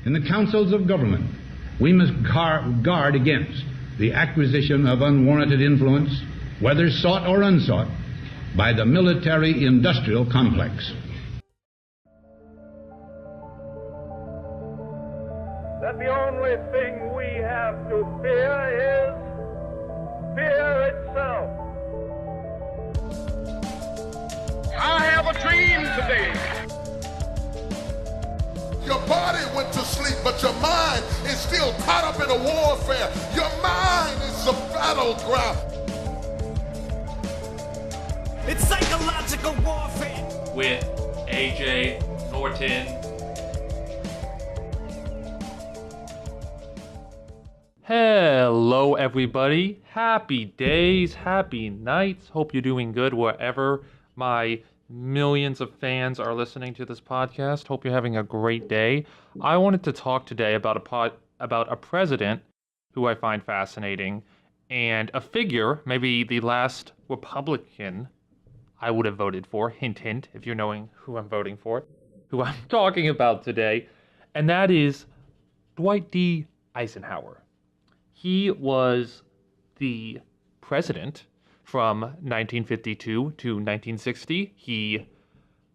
In the councils of government, we must guard against the acquisition of unwarranted influence, whether sought or unsought, by the military-industrial complex. That the only thing we have to fear is fear itself. I have a dream today. Your body went to sleep, but your mind is still caught up in a warfare. Your mind is the battleground. It's psychological warfare. With AJ Norton. Hello, everybody. Happy days, happy nights. Hope you're doing good wherever my millions of fans are listening to this podcast. Hope you're having a great day. I wanted to talk today about a president who I find fascinating and a figure, maybe the last Republican I would have voted for. Hint, hint, if you're knowing who I'm voting for, who I'm talking about today, and that is Dwight D. Eisenhower. He was the president from 1952 to 1960. He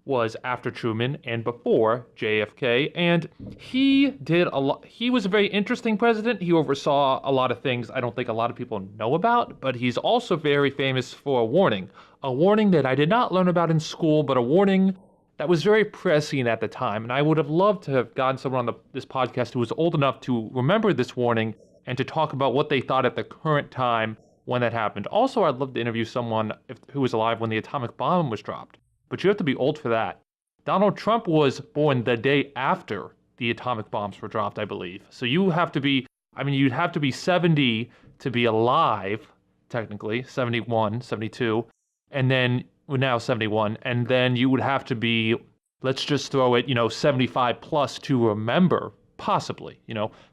was after Truman and before JFK, and he did a lot. He was a very interesting president. He oversaw a lot of things I don't think a lot of people know about, but he's also very famous for a warning that I did not learn about in school, but a warning that was very prescient at the time, and I would have loved to have gotten someone on this podcast who was old enough to remember this warning and to talk about what they thought at the current time when that happened. Also, I'd love to interview someone who was alive when the atomic bomb was dropped. But you have to be old for that. Donald Trump was born the day after the atomic bombs were dropped, I believe. So you have to be, you'd have to be 70 to be alive, technically, 71, 72, and then, well, now 71, and then you would have to be, let's just throw it, 75 plus to remember. Possibly,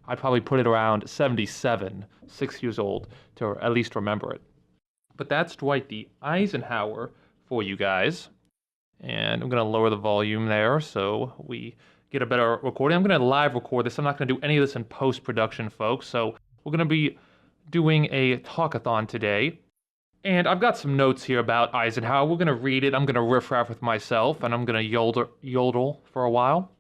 I'd probably put it around 77, 6 years old, to at least remember it. But that's Dwight D. Eisenhower for you guys. And I'm going to lower the volume there so we get a better recording. I'm going to live record this. I'm not going to do any of this in post-production, folks. So we're going to be doing a talkathon today. And I've got some notes here about Eisenhower. We're going to read it. I'm going to riff-raff with myself, and I'm going to yodel for a while.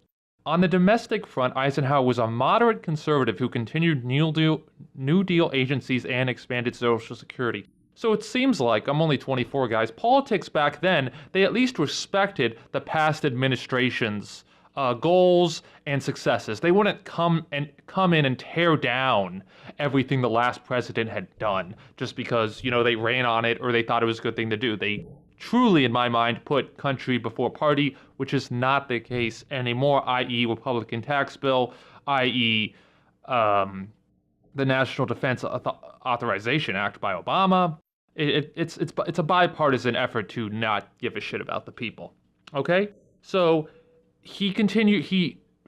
On the domestic front, Eisenhower was a moderate conservative who continued New Deal agencies and expanded Social Security. So it seems like, I'm only 24, guys, politics back then, they at least respected the past administration's goals and successes. They wouldn't come in and tear down everything the last president had done just because, they ran on it or they thought it was a good thing to do. They truly, in my mind, put country before party, which is not the case anymore, i.e. Republican tax bill, i.e. the National Defense Authorization Act by Obama. It's a bipartisan effort to not give a shit about the people. Okay? So he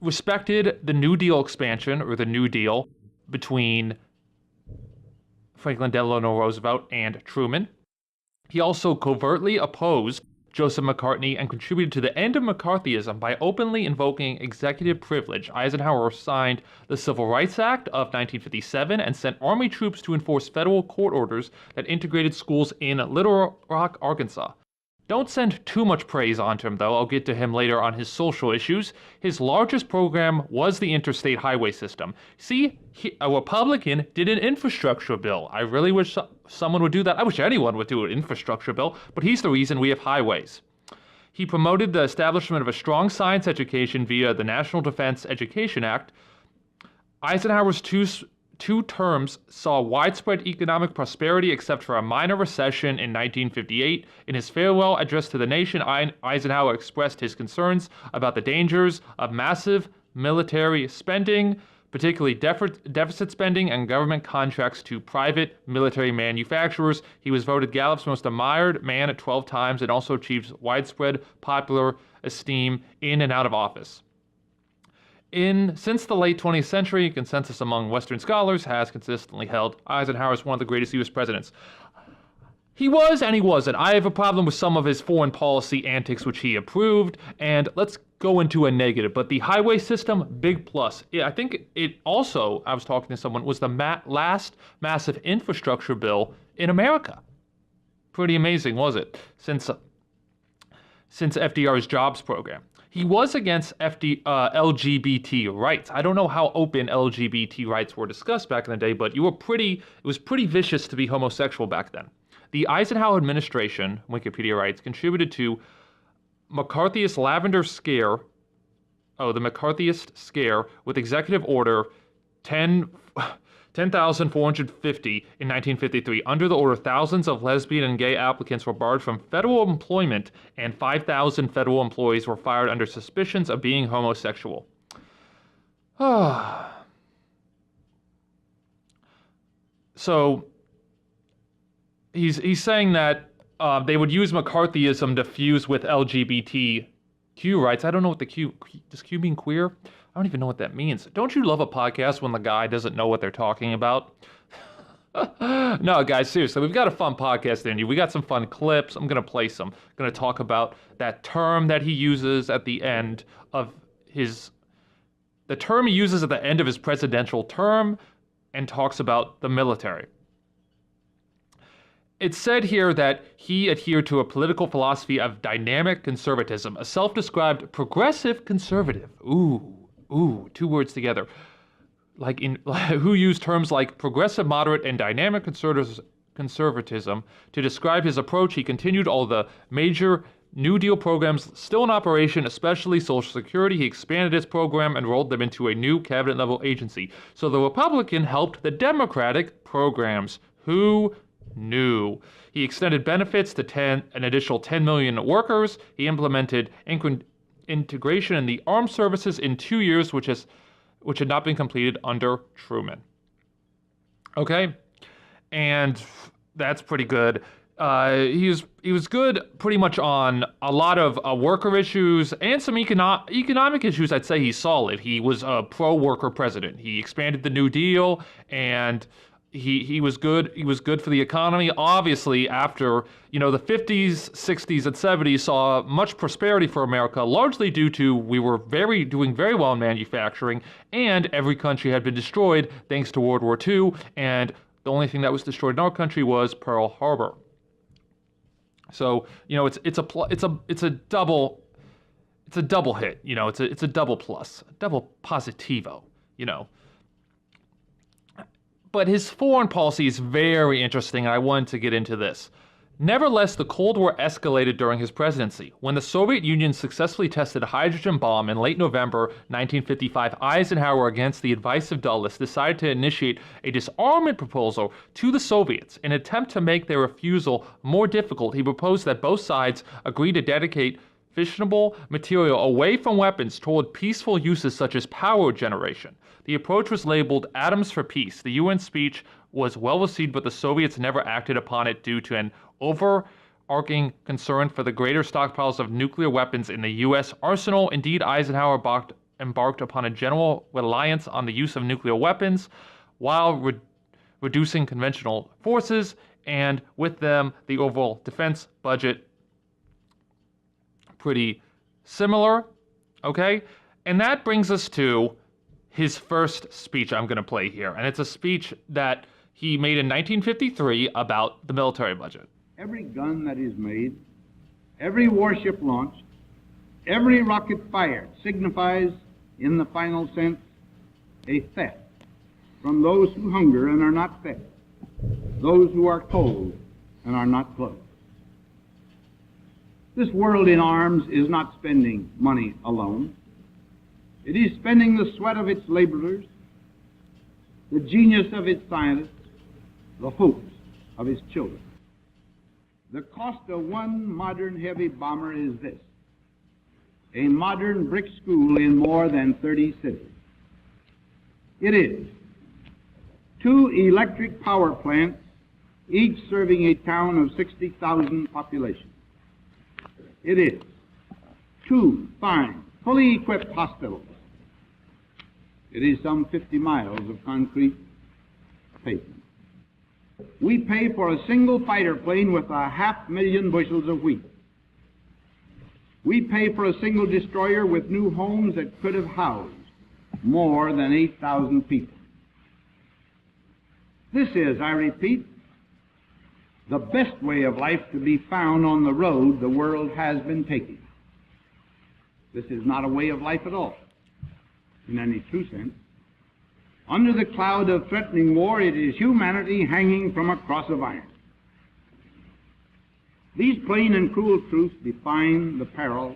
respected the New Deal expansion, or the New Deal, between Franklin Delano Roosevelt and Truman. He also covertly opposed Joseph McCartney and contributed to the end of McCarthyism by openly invoking executive privilege. Eisenhower signed the Civil Rights Act of 1957 and sent Army troops to enforce federal court orders that integrated schools in Little Rock, Arkansas. Don't send too much praise onto him, though. I'll get to him later on his social issues. His largest program was the interstate highway system. See, a Republican did an infrastructure bill. I really wish someone would do that. I wish anyone would do an infrastructure bill, but he's the reason we have highways. He promoted the establishment of a strong science education via the National Defense Education Act. Eisenhower's two terms saw widespread economic prosperity except for a minor recession in 1958. In his farewell address to the nation, Eisenhower expressed his concerns about the dangers of massive military spending, particularly deficit spending and government contracts to private military manufacturers. He was voted Gallup's most admired man at 12 times and also achieved widespread popular esteem in and out of office. Since the late 20th century, consensus among Western scholars has consistently held Eisenhower as one of the greatest U.S. presidents. He was and he wasn't. I have a problem with some of his foreign policy antics, which he approved, and let's go into a negative. But the highway system, big plus. I think it also, I was talking to someone, was the last massive infrastructure bill in America. Pretty amazing, was it? Since FDR's jobs program. He was against LGBT rights. I don't know how open LGBT rights were discussed back in the day, but it was pretty vicious to be homosexual back then. The Eisenhower administration, Wikipedia writes, contributed to McCarthyist Lavender Scare, the McCarthyist Scare with Executive Order 10,450 in 1953. Under the order, thousands of lesbian and gay applicants were barred from federal employment, and 5,000 federal employees were fired under suspicions of being homosexual. So he's saying that they would use McCarthyism to fuse with LGBTQ rights. I don't know what does Q mean queer? I don't even know what that means. Don't you love a podcast when the guy doesn't know what they're talking about? No, guys, seriously, we've got a fun podcast in you. We got some fun clips. I'm going to play some. I'm going to talk about that term that he uses at the end of the term he uses at the end of his presidential term and talks about the military. It's said here that he adhered to a political philosophy of dynamic conservatism, a self-described progressive conservative. Ooh, two words together. Who used terms like progressive, moderate, and dynamic conservatism to describe his approach. He continued all the major New Deal programs still in operation, especially Social Security. He expanded his program and rolled them into a new cabinet-level agency. So the Republican helped the Democratic programs. Who knew? He extended benefits to an additional 10 million workers. He implemented integration in the armed services in 2 years, which had not been completed under Truman. Okay, and that's pretty good. He was good pretty much on a lot of worker issues and some economic issues. I'd say he's solid. He was a pro-worker president. He expanded the New Deal, and he was good. He was good for the economy. Obviously, after the 50s, 60s, and 70s saw much prosperity for America, largely due to we were doing very well in manufacturing, and every country had been destroyed thanks to World War II, and the only thing that was destroyed in our country was Pearl Harbor. So it's a double hit. It's a double plus, a double positivo. But his foreign policy is very interesting, and I wanted to get into this. Nevertheless, the Cold War escalated during his presidency. When the Soviet Union successfully tested a hydrogen bomb in late November 1955, Eisenhower, against the advice of Dulles, decided to initiate a disarmament proposal to the Soviets. In an attempt to make their refusal more difficult, he proposed that both sides agree to dedicate fissionable material away from weapons toward peaceful uses such as power generation. The approach was labeled Atoms for Peace. The UN speech was well received, but the Soviets never acted upon it due to an overarching concern for the greater stockpiles of nuclear weapons in the U.S. arsenal. Indeed, Eisenhower embarked upon a general reliance on the use of nuclear weapons while reducing conventional forces, and with them, the overall defense budget pretty similar, okay? And that brings us to his first speech I'm going to play here. And it's a speech that he made in 1953 about the military budget. Every gun that is made, every warship launched, every rocket fired signifies, in the final sense, a theft from those who hunger and are not fed, those who are cold and are not clothed. This world in arms is not spending money alone. It is spending the sweat of its laborers, the genius of its scientists, the hopes of its children. The cost of one modern heavy bomber is this: a modern brick school in more than 30 cities. It is 2 electric power plants, each serving a town of 60,000 population. It is 2 fine, fully equipped hospitals. It is some 50 miles of concrete pavement. we pay for a single fighter plane with 500,000 bushels of wheat. We pay for a single destroyer with new homes that could have housed more than 8,000 people. This is, I repeat, the best way of life to be found on the road the world has been taking. This is not a way of life at all, in any true sense. Under the cloud of threatening war, it is humanity hanging from a cross of iron. These plain and cruel truths define the peril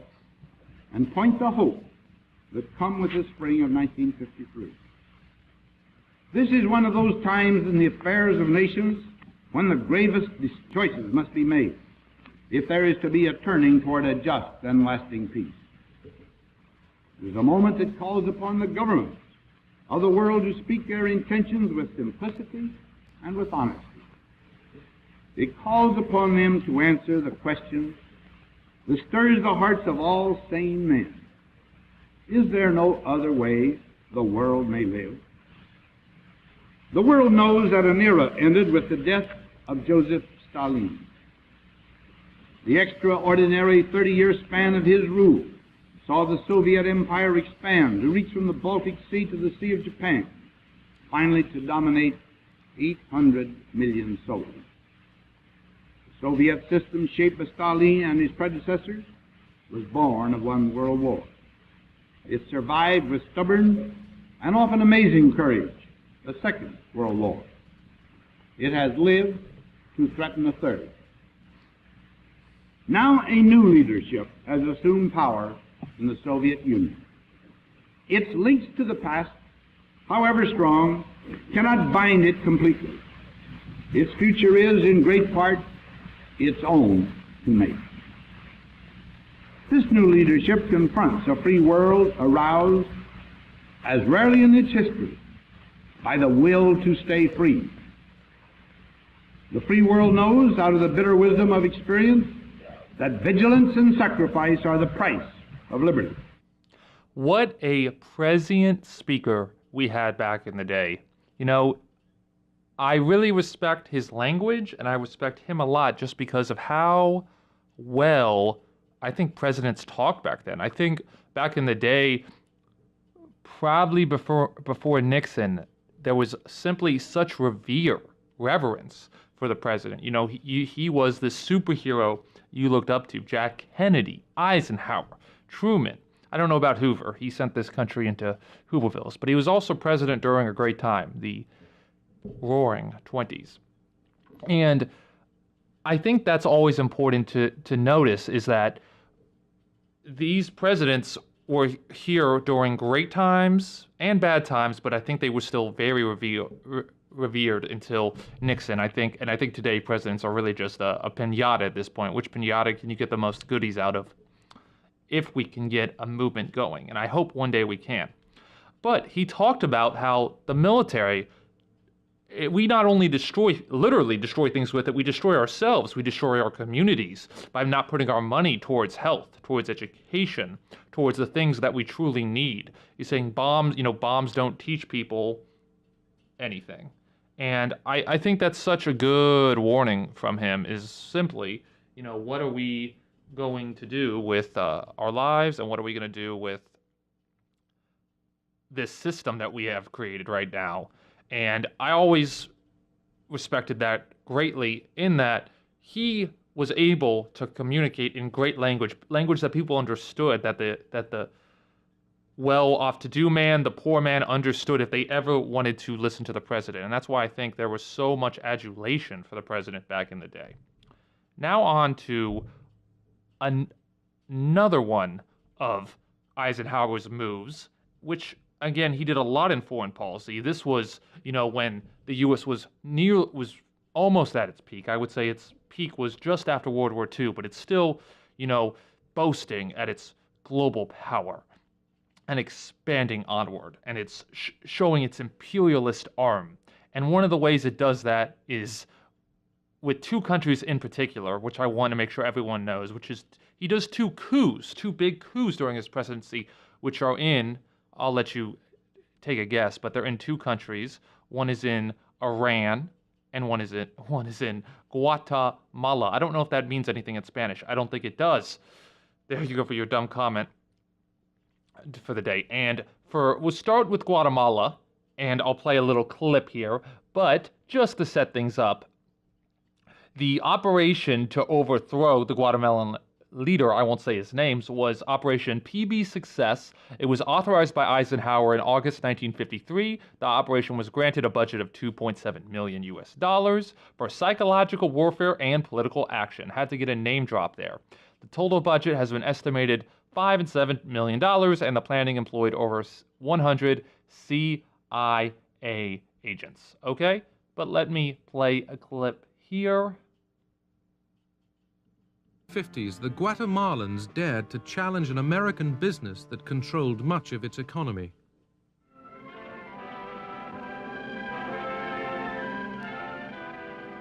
and point the hope that come with the spring of 1953. This is one of those times in the affairs of nations when the gravest choices must be made if there is to be a turning toward a just and lasting peace. It is a moment that calls upon the governments of the world to speak their intentions with simplicity and with honesty. It calls upon them to answer the question that stirs the hearts of all sane men. Is there no other way the world may live? The world knows that an era ended with the death of Joseph Stalin. The extraordinary 30-year span of his rule saw the Soviet Empire expand to reach from the Baltic Sea to the Sea of Japan, finally to dominate 800 million soldiers. The Soviet system, shaped by Stalin and his predecessors, was born of one world war. It survived with stubborn and often amazing courage the Second World War. It has lived to threaten a third. Now a new leadership has assumed power in the Soviet Union. Its links to the past, however strong, cannot bind it completely. Its future is, in great part, its own to make. This new leadership confronts a free world aroused, as rarely in its history, by the will to stay free. The free world knows, out of the bitter wisdom of experience, that vigilance and sacrifice are the price of liberty. What a prescient speaker we had back in the day. You know, I really respect his language, and I respect him a lot just because of how well I think presidents talked back then. I think back in the day, probably before Nixon, there was simply such reverence for the president. You know, he was the superhero you looked up to. Jack Kennedy, Eisenhower, Truman. I don't know about Hoover. He sent this country into Hoovervilles. But he was also president during a great time, the Roaring 20s. And I think that's always important to notice, is that these presidents were here during great times and bad times, but I think they were still very revered until Nixon. I think today presidents are really just a piñata at this point. Which piñata can you get the most goodies out of? If we can get a movement going, and I hope one day we can. But he talked about how the military, we not only literally destroy things with it, we destroy ourselves, we destroy our communities by not putting our money towards health, towards education, towards the things that we truly need. He's saying bombs don't teach people anything. And I think that's such a good warning from him, is simply, what are we going to do with our lives, and what are we going to do with this system that we have created right now? And I always respected that greatly, in that he was able to communicate in great language that people understood, that the well-off-to-do man, the poor man understood if they ever wanted to listen to the president. And that's why I think there was so much adulation for the president back in the day. Now on to another one of Eisenhower's moves, which, again, he did a lot in foreign policy. This was, when the U.S. was almost at its peak. I would say its peak was just after World War II, but it's still, boasting at its global power and expanding onward, and it's showing its imperialist arm. And one of the ways it does that is with two countries in particular, which I want to make sure everyone knows, which is he does two big coups during his presidency, which are in, I'll let you take a guess, but they're in two countries. One is in Iran, and one is in Guatemala. I don't know if that means anything in Spanish. I don't think it does. There you go for your dumb comment for the day. And we'll start with Guatemala, and I'll play a little clip here. But just to set things up, the operation to overthrow the Guatemalan leader, I won't say his names, was Operation PB Success. It was authorized by Eisenhower in August 1953. The operation was granted a budget of $2.7 million for psychological warfare and political action. Had to get a name drop there. The total budget has been estimated $5 and $7 million, and the planning employed over 100 CIA agents. Okay? But let me play a clip here. 50s, the Guatemalans dared to challenge an American business that controlled much of its economy.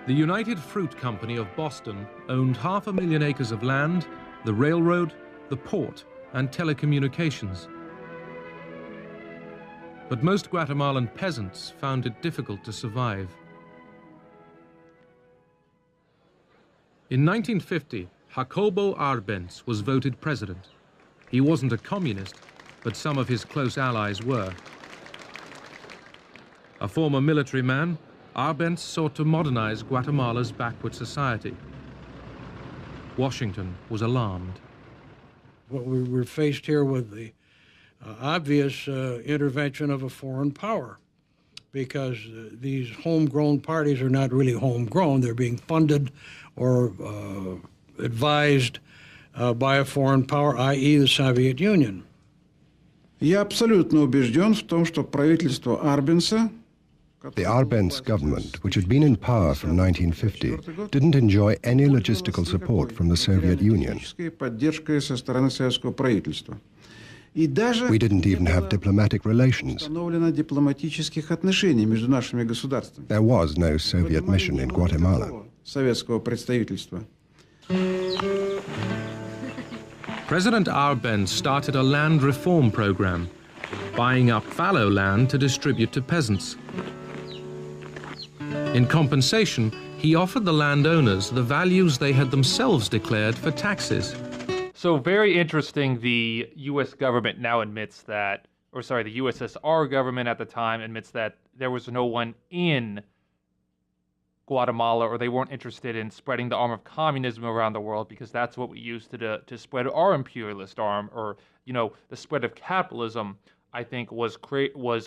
The United Fruit Company of Boston owned 500,000 acres of land, the railroad, the port, and telecommunications. But most Guatemalan peasants found it difficult to survive. In 1950, Jacobo Arbenz was voted president. He wasn't a communist, but some of his close allies were. A former military man, Arbenz sought to modernize Guatemala's backward society. Washington was alarmed. Well, we were faced here with the obvious intervention of a foreign power, because these homegrown parties are not really homegrown. They're being funded or advised by a foreign power, i.e. the Soviet Union. Я абсолютно убежден в том, что правительство Арбенса, the Arbenz government, which had been in power from 1950, didn't enjoy any logistical support from the Soviet Union. We didn't even have diplomatic relations. There was no Soviet mission in Guatemala. President Arbenz started a land reform program, buying up fallow land to distribute to peasants. In compensation, he offered the landowners the values they had themselves declared for taxes. So very interesting, the U.S. government now admits that, or sorry, the USSR government at the time admits that there was no one in Guatemala, or they weren't interested in spreading the arm of communism around the world, because that's what we used to spread our imperialist arm, or, you know, the spread of capitalism, I think, was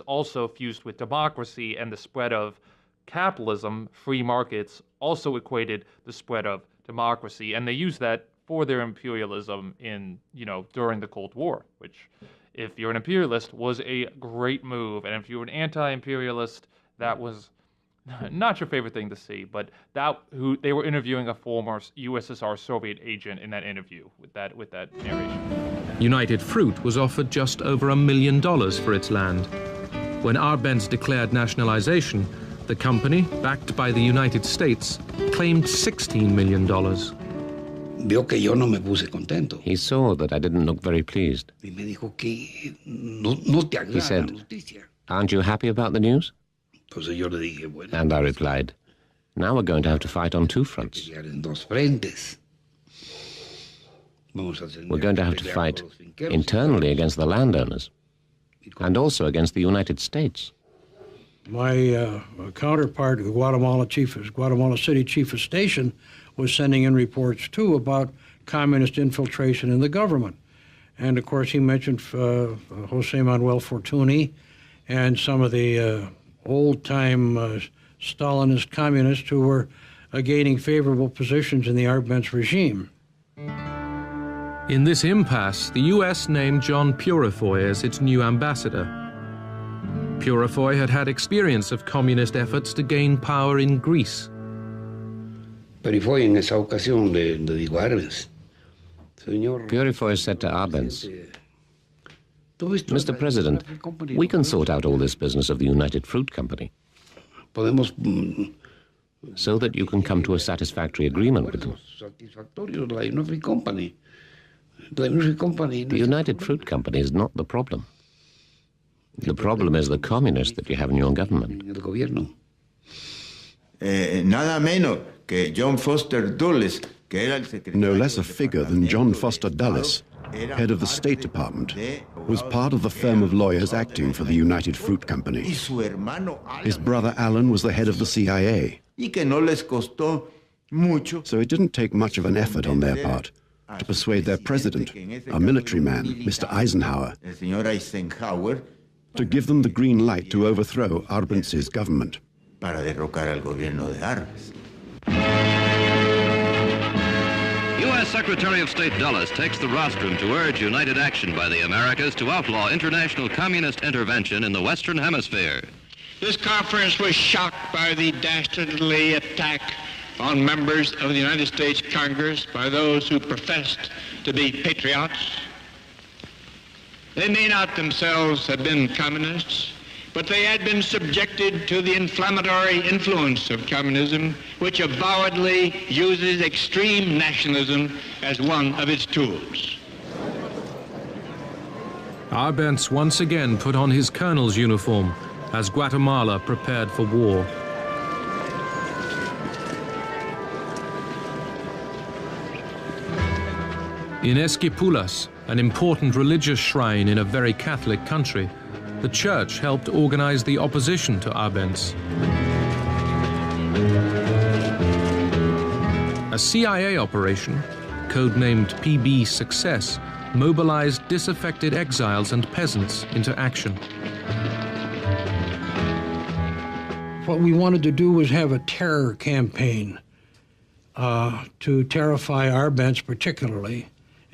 also fused with democracy, and the spread of capitalism, free markets, also equated the spread of democracy, and they used that for their imperialism in, you know, during the Cold War, which, if you're an imperialist, was a great move, and if you were an anti-imperialist, that was not your favorite thing to see. But they were interviewing a former USSR Soviet agent in that interview with that narration. United Fruit was offered just over $1 million for its land. When Arbenz declared nationalization, the company, backed by the United States, claimed $16 million. He saw that I didn't look very pleased. He said, "Aren't you happy about the news?" And I replied, "Now we're going to have to fight on two fronts. We're going to have to fight internally against the landowners and also against the United States." My counterpart, the Guatemala City Chief of Station, was sending in reports, too, about communist infiltration in the government. And, of course, he mentioned Jose Manuel Fortuny and some of the old-time Stalinist communists who were gaining favorable positions in the Arbenz regime. In this impasse, the U.S. named John Purifoy as its new ambassador. Purifoy had had experience of communist efforts to gain power in Greece. Purifoy said to Arbenz, "Mr. President, we can sort out all this business of the United Fruit Company so that you can come to a satisfactory agreement with them. The United Fruit Company is not the problem. The problem is the communists that you have in your government." nada menos que John Foster Dulles, que era el secretario. No less a figure than John Foster Dulles, head of the State Department, was part of the firm of lawyers acting for the United Fruit Company. His brother Alan was the head of the CIA. So it didn't take much of an effort on their part to persuade their president, a military man, Mr. Eisenhower, to give them the green light to overthrow Arbentz's government. U.S. Secretary of State Dulles takes the rostrum to urge united action by the Americas to outlaw international communist intervention in the Western Hemisphere. This conference was shocked by the dastardly attack on members of the United States Congress by those who professed to be patriots. They may not themselves have been communists, but they had been subjected to the inflammatory influence of communism, which avowedly uses extreme nationalism as one of its tools. Arbenz once again put on his colonel's uniform as Guatemala prepared for war. In Esquipulas, an important religious shrine in a very Catholic country, the church helped organize the opposition to Arbenz. A CIA operation, codenamed PB Success, mobilized disaffected exiles and peasants into action. What we wanted to do was have a terror campaign to terrify Arbenz particularly,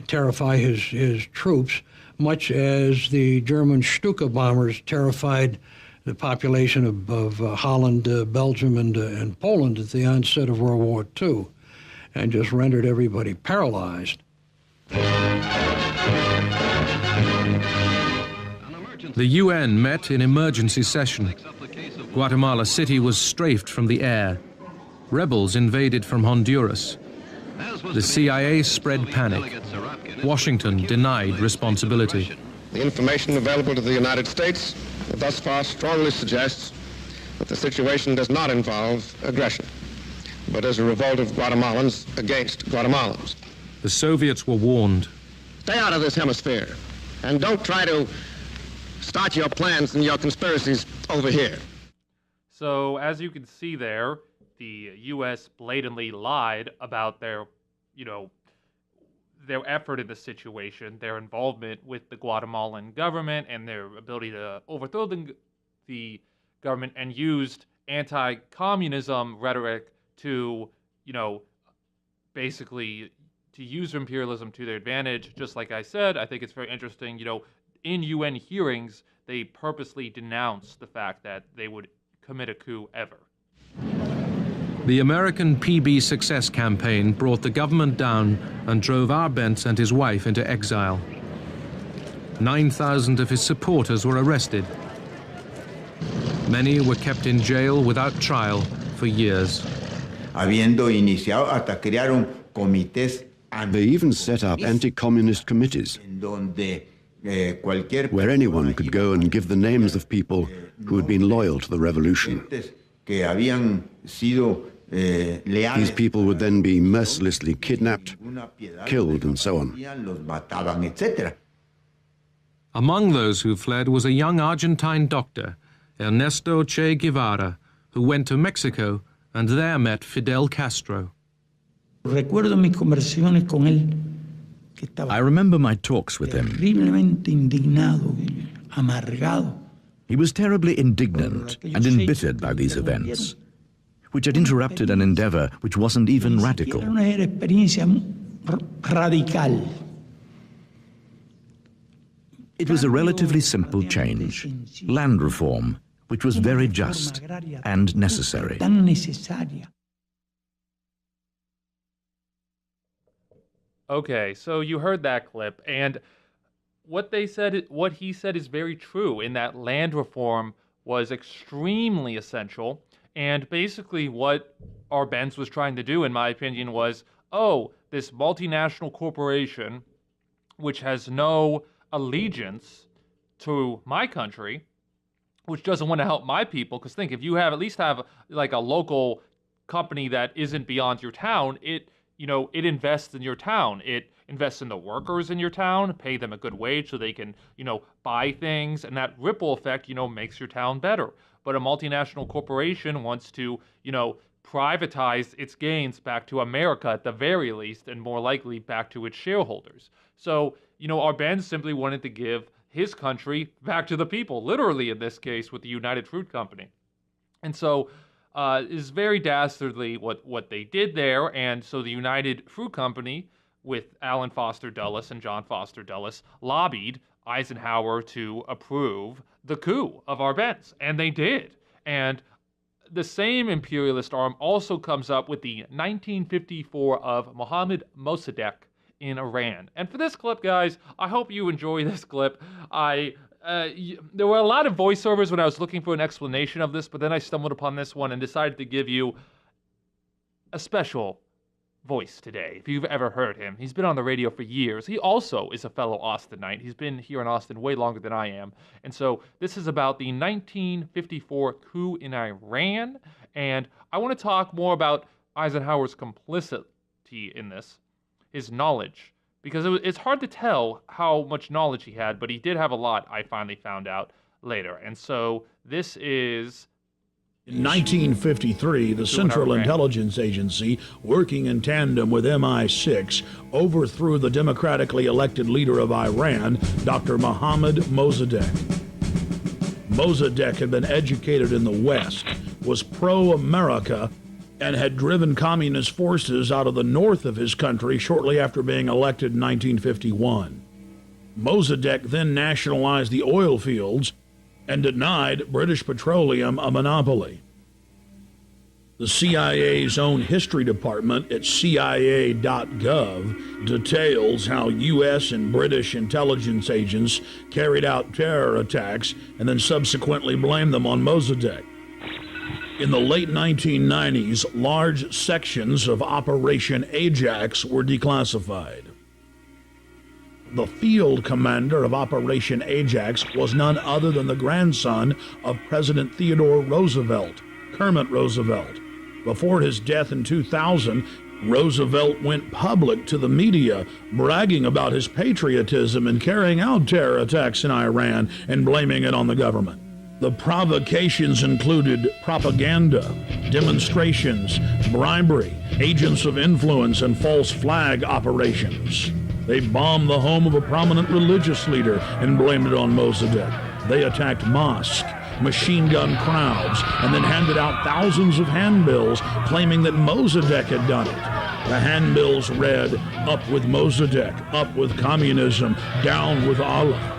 terrify his troops, much as the German Stuka bombers terrified the population of Holland, Belgium, and Poland at the onset of World War II, and just rendered everybody paralyzed. The UN met in emergency session. Guatemala City was strafed from the air. Rebels invaded from Honduras. The CIA spread panic. Washington denied responsibility. The information available to the United States thus far strongly suggests that the situation does not involve aggression, but is a revolt of Guatemalans against Guatemalans. The Soviets were warned. Stay out of this hemisphere, and don't try to start your plans and your conspiracies over here. So, as you can see there, the U.S. blatantly lied about their effort in the situation, their involvement with the Guatemalan government and their ability to overthrow the government, and used anti-communism rhetoric to, basically to use imperialism to their advantage. Just like I said, I think it's very interesting, in UN hearings, they purposely denounced the fact that they would commit a coup ever. The American PB Success campaign brought the government down and drove Arbenz and his wife into exile. 9,000 of his supporters were arrested. Many were kept in jail without trial for years. They even set up anti-communist committees where anyone could go and give the names of people who had been loyal to the revolution. These people would then be mercilessly kidnapped, killed, and so on. Among those who fled was a young Argentine doctor, Ernesto Che Guevara, who went to Mexico and there met Fidel Castro. I remember my talks with him. He was terribly indignant and embittered by these events, which had interrupted an endeavor which wasn't even radical. It was a relatively simple change, land reform, which was very just and necessary. Okay, so you heard that clip, and what he said is very true, in that land reform was extremely essential. And basically what Arbenz was trying to do, in my opinion, was, this multinational corporation, which has no allegiance to my country, which doesn't want to help my people, because think, if you at least have like a local company that isn't beyond your town. It invests in your town. It invests in the workers in your town, pay them a good wage so they can, buy things, and that ripple effect, makes your town better. But a multinational corporation wants to, privatize its gains back to America at the very least, and more likely back to its shareholders. So, Arbenz simply wanted to give his country back to the people, literally in this case with the United Fruit Company. And so is very dastardly what they did there. And so the United Fruit Company, with Alan Foster Dulles and John Foster Dulles, lobbied Eisenhower to approve the coup of Arbenz. And they did. And the same imperialist arm also comes up with the 1954 of Mohammad Mossadegh in Iran. And for this clip, guys, I hope you enjoy this clip. There were a lot of voiceovers when I was looking for an explanation of this, but then I stumbled upon this one and decided to give you a special voice today. If you've ever heard him, he's been on the radio for years. He also is a fellow Austinite. He's been here in Austin way longer than I am. And so this is about the 1954 coup in Iran. And I want to talk more about Eisenhower's complicity in this, his knowledge, because it's hard to tell how much knowledge he had, but he did have a lot, I finally found out later. And so this is... In 1953, the Central Intelligence Agency, working in tandem with MI6, overthrew the democratically elected leader of Iran, Dr. Mohammad Mossadegh. Mossadegh had been educated in the West, was pro-America, and had driven communist forces out of the north of his country shortly after being elected in 1951. Mossadegh then nationalized the oil fields and denied British Petroleum a monopoly. The CIA's own history department at CIA.gov details how U.S. and British intelligence agents carried out terror attacks and then subsequently blamed them on Mossadegh. In the late 1990s, large sections of Operation Ajax were declassified. The field commander of Operation Ajax was none other than the grandson of President Theodore Roosevelt, Kermit Roosevelt. Before his death in 2000, Roosevelt went public to the media, bragging about his patriotism in carrying out terror attacks in Iran and blaming it on the government. The provocations included propaganda, demonstrations, bribery, agents of influence, and false flag operations. They bombed the home of a prominent religious leader and blamed it on Mossadegh. They attacked mosques, machine gun crowds, and then handed out thousands of handbills claiming that Mossadegh had done it. The handbills read, "Up with Mossadegh, up with communism, down with Allah."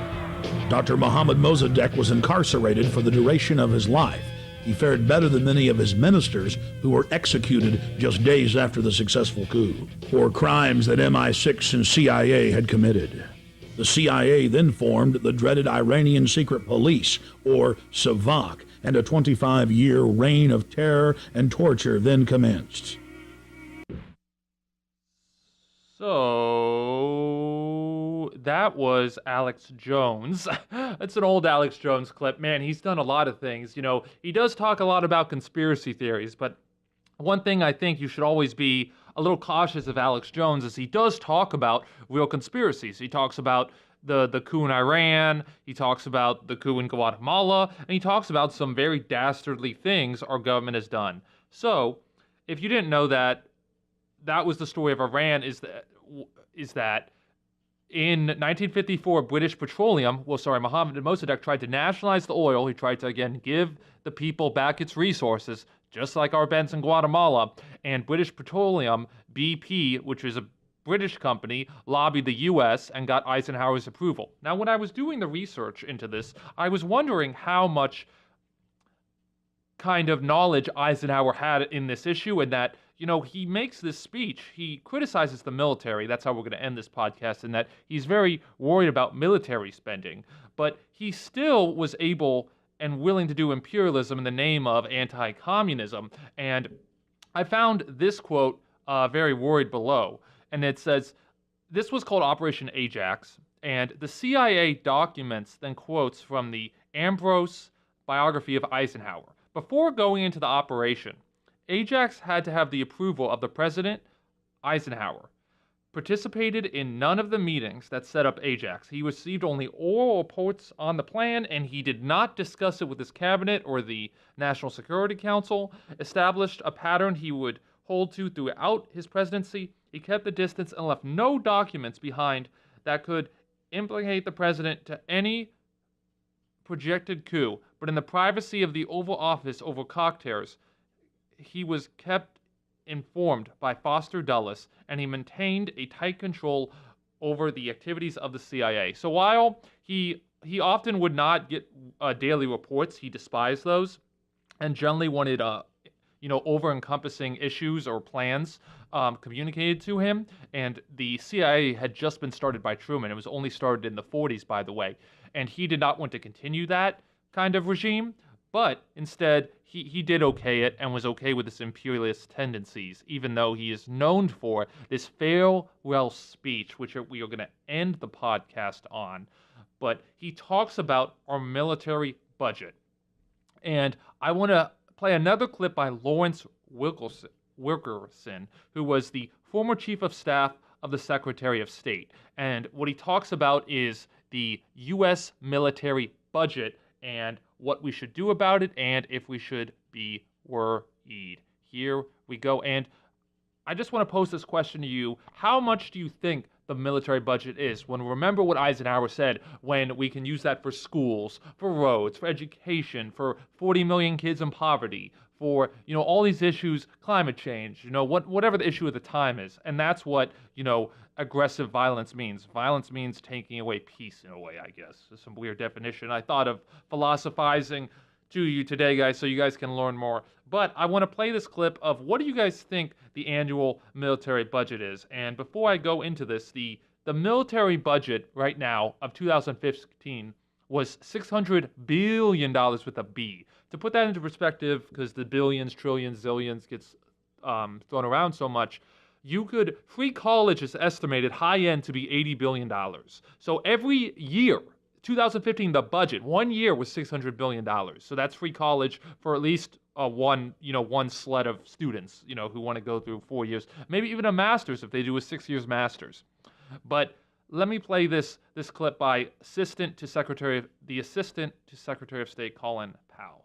Dr. Mohammad Mossadegh was incarcerated for the duration of his life. He fared better than many of his ministers who were executed just days after the successful coup for crimes that MI6 and CIA had committed. The CIA then formed the dreaded Iranian Secret Police, or SAVAK, and a 25-year reign of terror and torture then commenced. So that was Alex Jones. That's an old Alex Jones clip. Man, he's done a lot of things. He does talk a lot about conspiracy theories, but one thing I think you should always be a little cautious of Alex Jones is he does talk about real conspiracies. He talks about the coup in Iran, he talks about the coup in Guatemala, and he talks about some very dastardly things our government has done. So, if you didn't know that was the story of Iran, is that in 1954, British Petroleum, Mohammad Mossadegh tried to nationalize the oil. He tried to, again, give the people back its resources, just like Arbenz in Guatemala. And British Petroleum, BP, which is a British company, lobbied the U.S. and got Eisenhower's approval. Now, when I was doing the research into this, I was wondering how much kind of knowledge Eisenhower had in this issue, and that he makes this speech. He criticizes the military. That's how we're going to end this podcast, in that he's very worried about military spending. But he still was able and willing to do imperialism in the name of anti-communism. And I found this quote very worried below. And it says, this was called Operation Ajax. And the CIA documents then quotes from the Ambrose biography of Eisenhower. Before going into the operation, Ajax had to have the approval of the President, Eisenhower. Participated in none of the meetings that set up Ajax. He received only oral reports on the plan, and he did not discuss it with his cabinet or the National Security Council. Established a pattern he would hold to throughout his presidency. He kept the distance and left no documents behind that could implicate the president to any projected coup. But in the privacy of the Oval Office over cocktails, he was kept informed by Foster Dulles, and he maintained a tight control over the activities of the CIA. So while he often would not get daily reports, he despised those, and generally wanted over-encompassing issues or plans communicated to him. And the CIA had just been started by Truman. It was only started in the 40s, by the way. And he did not want to continue that kind of regime, but instead he did okay it and was okay with his imperialist tendencies, even though he is known for this farewell speech, which we are going to end the podcast on. But he talks about our military budget. And I want to play another clip by Lawrence Wilkerson, who was the former chief of staff of the Secretary of State. And what he talks about is the U.S. military budget and what we should do about it and if we should be worried. Here we go. And I just want to pose this question to you. How much do you think the military budget is? When remember what Eisenhower said, when we can use that for schools, for roads, for education, for 40 million kids in poverty, for, all these issues, climate change, whatever the issue at the time is. And that's what, aggressive violence means. Violence means taking away peace in a way, I guess. It's some weird definition. I thought of philosophizing to you today, guys, so you guys can learn more. But I want to play this clip of what do you guys think the annual military budget is? And before I go into this, the military budget right now of 2015 was $600 billion with a B. To put that into perspective, because the billions, trillions, zillions gets thrown around so much, free college is estimated high end to be $80 billion. So every year, 2015, the budget, 1 year was $600 billion. So that's free college for at least one sled of students, who want to go through 4 years, maybe even a master's if they do a 6 years master's. But let me play this clip by Assistant to Secretary of State Colin Powell.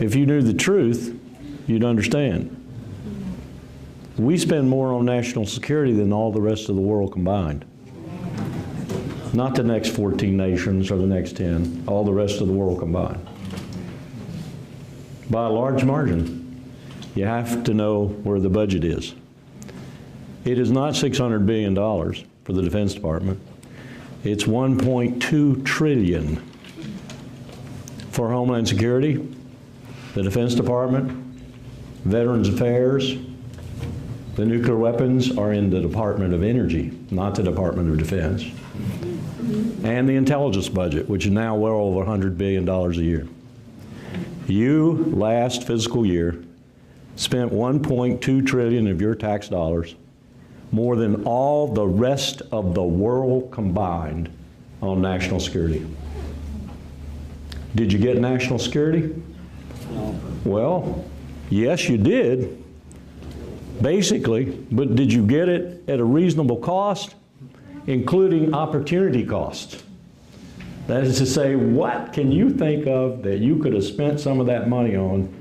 If you knew the truth, you'd understand. We spend more on national security than all the rest of the world combined. Not the next 14 nations or the next 10, all the rest of the world combined. By a large margin. You have to know where the budget is. It is not $600 billion for the Defense Department. It's $1.2 trillion for Homeland Security, the Defense Department, Veterans Affairs. The nuclear weapons are in the Department of Energy, not the Department of Defense. And the intelligence budget, which is now well over $100 billion a year. You, last fiscal year, spent $1.2 trillion of your tax dollars, more than all the rest of the world combined, on national security. Did you get national security? No. Well, yes, you did. Basically, but did you get it at a reasonable cost, including opportunity costs? That is to say, what can you think of that you could have spent some of that money on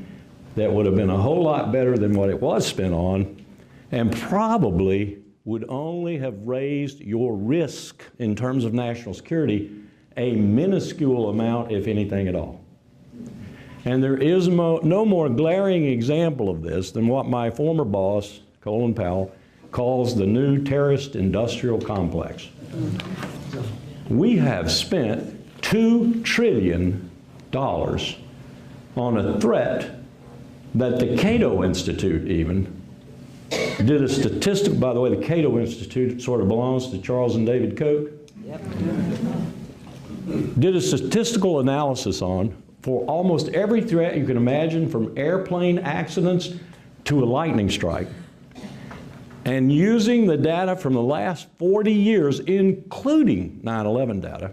that would have been a whole lot better than what it was spent on, and probably would only have raised your risk in terms of national security a minuscule amount, if anything at all? And there is no more glaring example of this than what my former boss, Colin Powell, calls the new terrorist industrial complex. We have spent $2 trillion on a threat that the Cato Institute even did a statistic. By the way, the Cato Institute sort of belongs to Charles and David Koch. Yep. Did a statistical analysis on for almost every threat you can imagine, from airplane accidents to a lightning strike. And using the data from the last 40 years, including 9/11 data,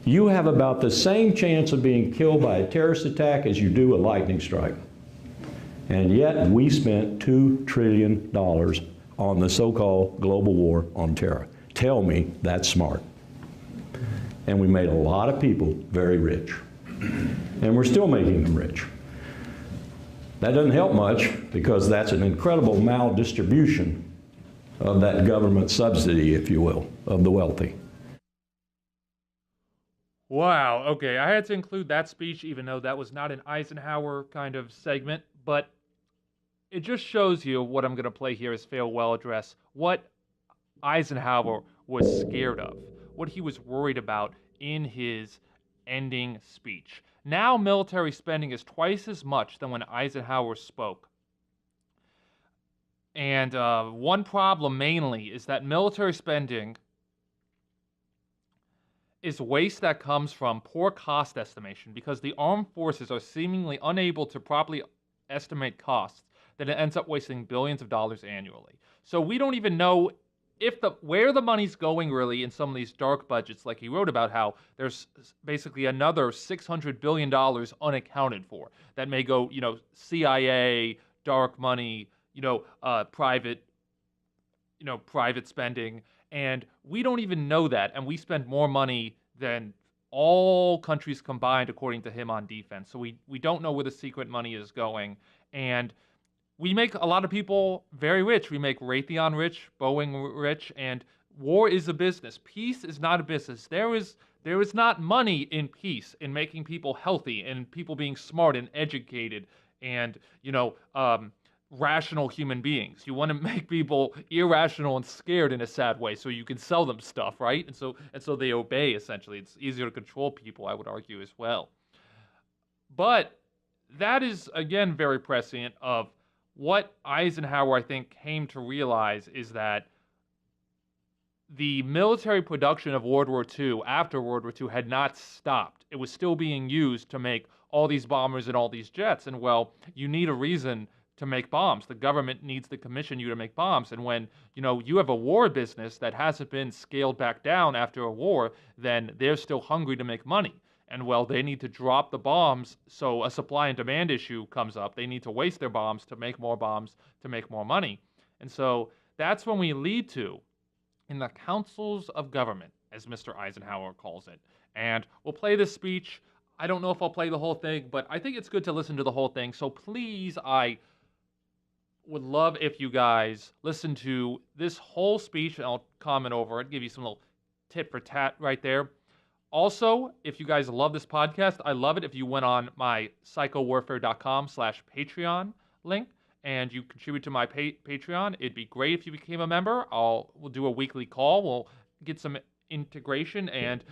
you have about the same chance of being killed by a terrorist attack as you do a lightning strike. And yet we spent $2 trillion on the so-called global war on terror. Tell me that's smart. And we made a lot of people very rich. And we're still making them rich. That doesn't help much because that's an incredible maldistribution of that government subsidy, if you will, of the wealthy. Wow, okay, I had to include that speech even though that was not an Eisenhower kind of segment, but it just shows you what I'm going to play here as farewell address, what Eisenhower was scared of, what he was worried about in his ending speech. Now military spending is twice as much than when Eisenhower spoke. And one problem mainly is that military spending is waste that comes from poor cost estimation because the armed forces are seemingly unable to properly estimate costs, that it ends up wasting billions of dollars annually. So we don't even know if where the money's going really in some of these dark budgets, like he wrote about how there's basically another $600 billion unaccounted for that may go, CIA, dark money, private spending. And we don't even know that, and we spend more money than all countries combined, according to him, on defense. So we don't know where the secret money is going, and we make a lot of people very rich. We make Raytheon rich, Boeing rich, and war is a business. Peace is not a business. There is not money in peace, in making people healthy, and people being smart and educated, and rational human beings. You want to make people irrational and scared in a sad way so you can sell them stuff, right? And so they obey, essentially. It's easier to control people, I would argue, as well. But that is, again, very prescient of what Eisenhower, I think, came to realize is that the military production of World War II, after World War II, had not stopped. It was still being used to make all these bombers and all these jets. And, well, you need a reason to make bombs. The government needs to commission you to make bombs. And when, you have a war business that hasn't been scaled back down after a war, then they're still hungry to make money. And, well, they need to drop the bombs so a supply and demand issue comes up. They need to waste their bombs to make more money. And so that's when we lead to, in the councils of government, as Mr. Eisenhower calls it. And we'll play this speech. I don't know if I'll play the whole thing, but I think it's good to listen to the whole thing. So please, I would love if you guys listen to this whole speech, and I'll comment over it, give you some little tit for tat right there. Also, if you guys love this podcast, I love it if you went on my psychowarfare.com/Patreon link and you contribute to my Patreon. It'd be great if you became a member. We'll do a weekly call. We'll get some integration, and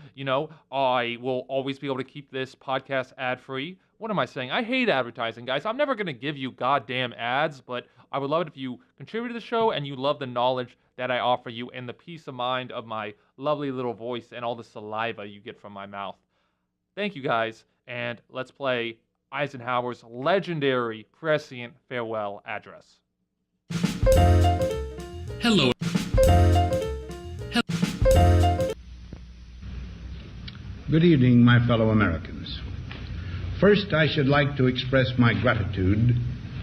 I will always be able to keep this podcast ad-free. What am I saying? I hate advertising, guys. I'm never going to give you goddamn ads, but I would love it if you contribute to the show and you love the knowledge that I offer you and the peace of mind of my lovely little voice and all the saliva you get from my mouth. Thank you, guys, and let's play Eisenhower's legendary prescient farewell address. Hello. Good evening, my fellow Americans. First, I should like to express my gratitude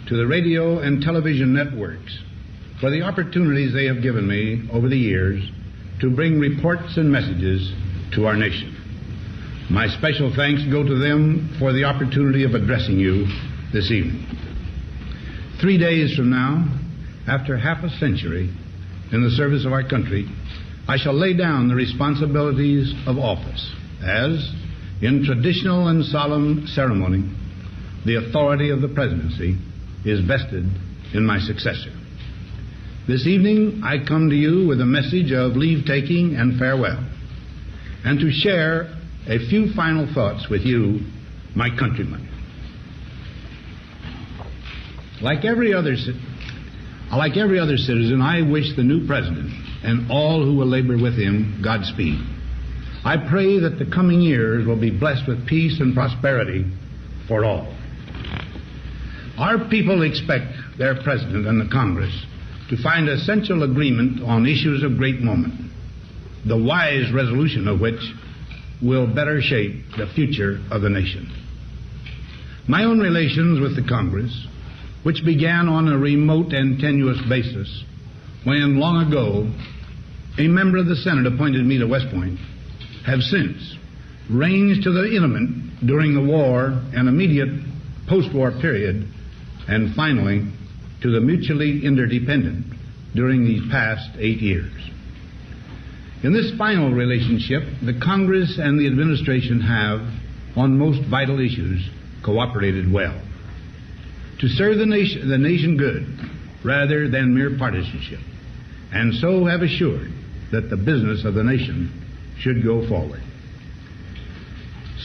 to the radio and television networks for the opportunities they have given me over the years to bring reports and messages to our nation. My special thanks go to them for the opportunity of addressing you this evening. 3 days from now, after half a century in the service of our country, I shall lay down the responsibilities of office as, in traditional and solemn ceremony, the authority of the presidency is vested in my successor. This evening I come to you with a message of leave-taking and farewell, and to share a few final thoughts with you, my countrymen. Like every other citizen, I wish the new president and all who will labor with him Godspeed. I pray that the coming years will be blessed with peace and prosperity for all. Our people expect their president and the Congress to find essential agreement on issues of great moment, the wise resolution of which will better shape the future of the nation. My own relations with the Congress which began on a remote and tenuous basis when, long ago, a member of the Senate appointed me to West Point, have since ranged to the intimate during the war and immediate post-war period, and finally to the mutually interdependent during these past 8 years. In this final relationship, the Congress and the administration have, on most vital issues, cooperated well to serve the nation good rather than mere partisanship, and so have assured that the business of the nation should go forward.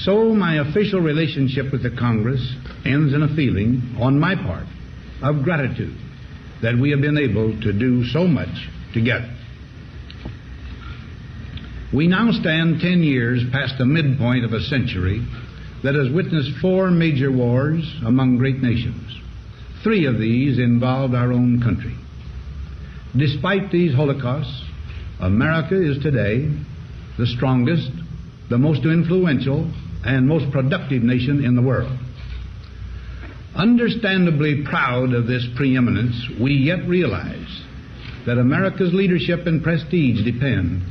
So my official relationship with the Congress ends in a feeling, on my part, of gratitude that we have been able to do so much together. We now stand 10 years past the midpoint of a century that has witnessed 4 major wars among great nations. 3 of these involved our own country. Despite these holocausts, America is today the strongest, the most influential, and most productive nation in the world. Understandably proud of this preeminence, we yet realize that America's leadership and prestige depend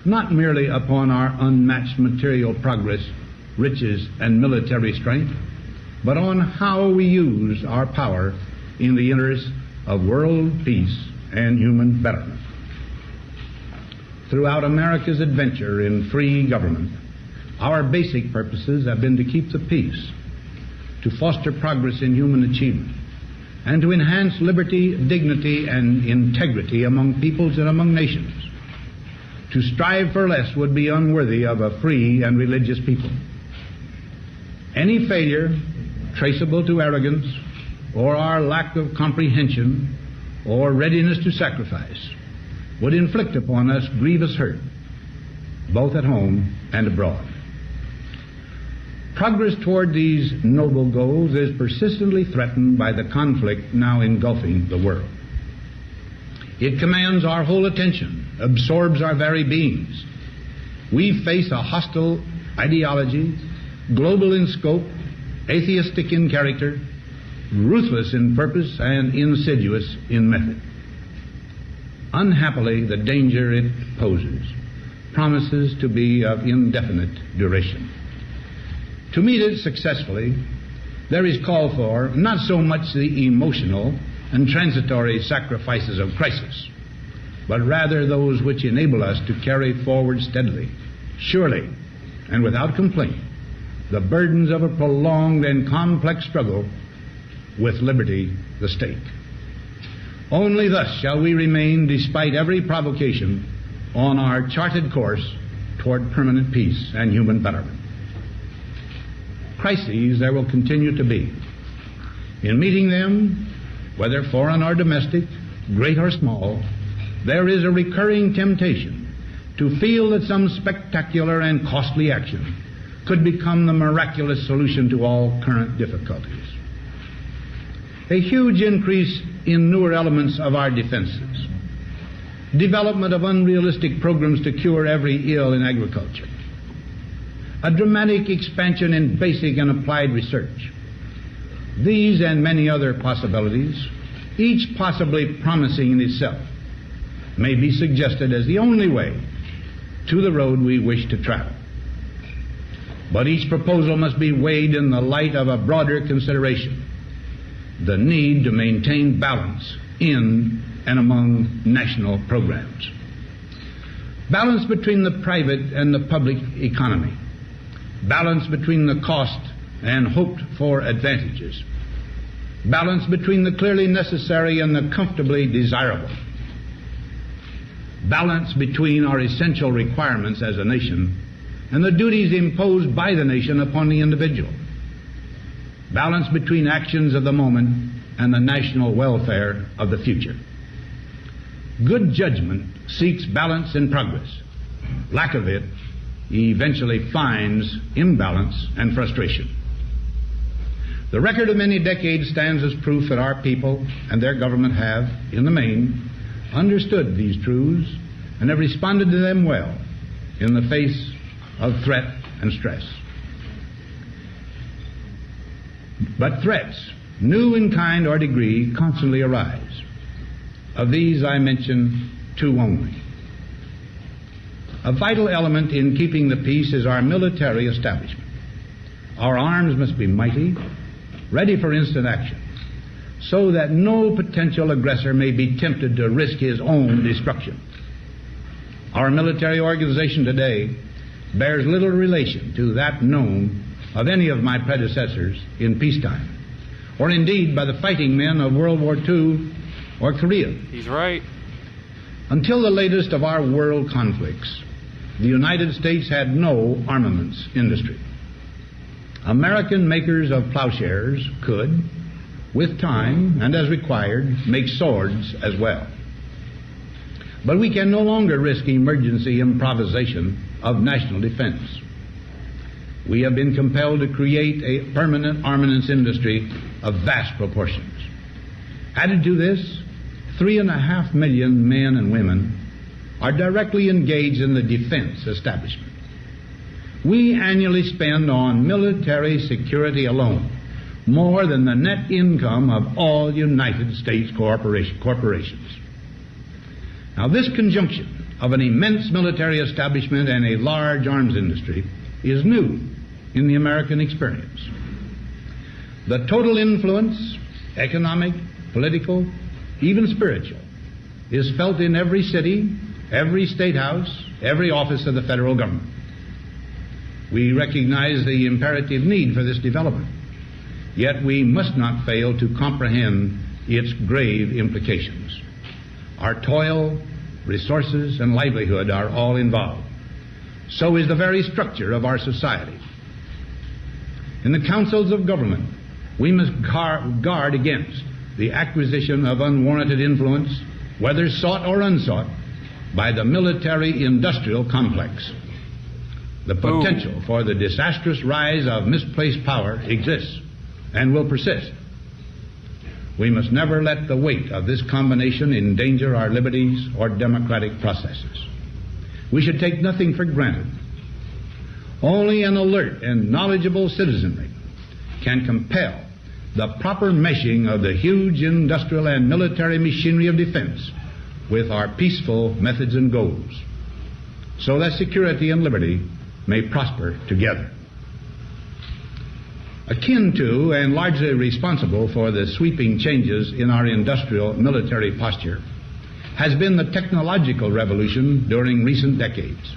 not merely upon our unmatched material progress, riches, and military strength, but on how we use our power in the interest of world peace and human betterment. Throughout America's adventure in free government, our basic purposes have been to keep the peace, to foster progress in human achievement, and to enhance liberty, dignity, and integrity among peoples and among nations. To strive for less would be unworthy of a free and religious people. Any failure traceable to arrogance or our lack of comprehension or readiness to sacrifice would inflict upon us grievous hurt, both at home and abroad. Progress toward these noble goals is persistently threatened by the conflict now engulfing the world. It commands our whole attention, absorbs our very beings. We face a hostile ideology, global in scope, atheistic in character, ruthless in purpose, and insidious in method. Unhappily, the danger it poses promises to be of indefinite duration. To meet it successfully, there is call for not so much the emotional and transitory sacrifices of crisis, but rather those which enable us to carry forward steadily, surely, and without complaint, the burdens of a prolonged and complex struggle with liberty, the stake. Only thus shall we remain, despite every provocation, on our charted course toward permanent peace and human betterment. Crises there will continue to be. In meeting them, whether foreign or domestic, great or small, there is a recurring temptation to feel that some spectacular and costly action could become the miraculous solution to all current difficulties. A huge increase in newer elements of our defenses, development of unrealistic programs to cure every ill in agriculture, a dramatic expansion in basic and applied research. These and many other possibilities, each possibly promising in itself, may be suggested as the only way to the road we wish to travel. But each proposal must be weighed in the light of a broader consideration, the need to maintain balance in and among national programs. Balance between the private and the public economy. Balance between the cost and hoped-for advantages. Balance between the clearly necessary and the comfortably desirable. Balance between our essential requirements as a nation and the duties imposed by the nation upon the individual. Balance between actions of the moment and the national welfare of the future. Good judgment seeks balance and progress. Lack of it eventually finds imbalance and frustration. The record of many decades stands as proof that our people and their government have, in the main, understood these truths and have responded to them well in the face of threat and stress. But threats new in kind or degree constantly arise. Of these I mention two only. A vital element in keeping the peace is our military establishment. Our arms must be mighty, ready for instant action, so that no potential aggressor may be tempted to risk his own destruction. Our military organization today bears little relation to that known of any of my predecessors in peacetime, or indeed by the fighting men of World War II or Korea. He's right. Until the latest of our world conflicts, the United States had no armaments industry. American makers of plowshares could, with time and as required, make swords as well. But we can no longer risk emergency improvisation of national defense. We have been compelled to create a permanent armaments industry of vast proportions. Added to this, 3.5 million men and women are directly engaged in the defense establishment. We annually spend on military security alone more than the net income of all United States corporations. Now, this conjunction of an immense military establishment and a large arms industry is new in the American experience. The total influence, economic, political, even spiritual, is felt in every city, every state house, every office of the federal government. We recognize the imperative need for this development, yet we must not fail to comprehend its grave implications. Our toil, resources, and livelihood are all involved. So is the very structure of our society. In the councils of government, we must guard against the acquisition of unwarranted influence, whether sought or unsought, by the military-industrial complex. The potential for the disastrous rise of misplaced power exists and will persist. We must never let the weight of this combination endanger our liberties or democratic processes. We should take nothing for granted. Only an alert and knowledgeable citizenry can compel the proper meshing of the huge industrial and military machinery of defense with our peaceful methods and goals, so that security and liberty may prosper together. Akin to and largely responsible for the sweeping changes in our industrial military posture has been the technological revolution during recent decades.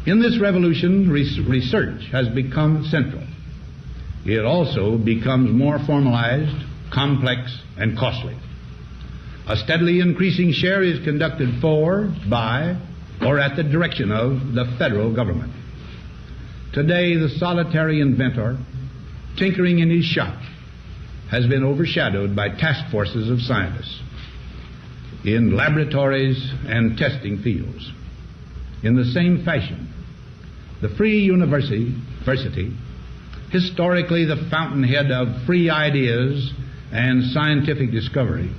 In this revolution, research has become central. It also becomes more formalized, complex, and costly. A steadily increasing share is conducted for, by, or at the direction of the federal government. Today, the solitary inventor, tinkering in his shop, has been overshadowed by task forces of scientists in laboratories and testing fields. In the same fashion, the free university, historically the fountainhead of free ideas and scientific discovery,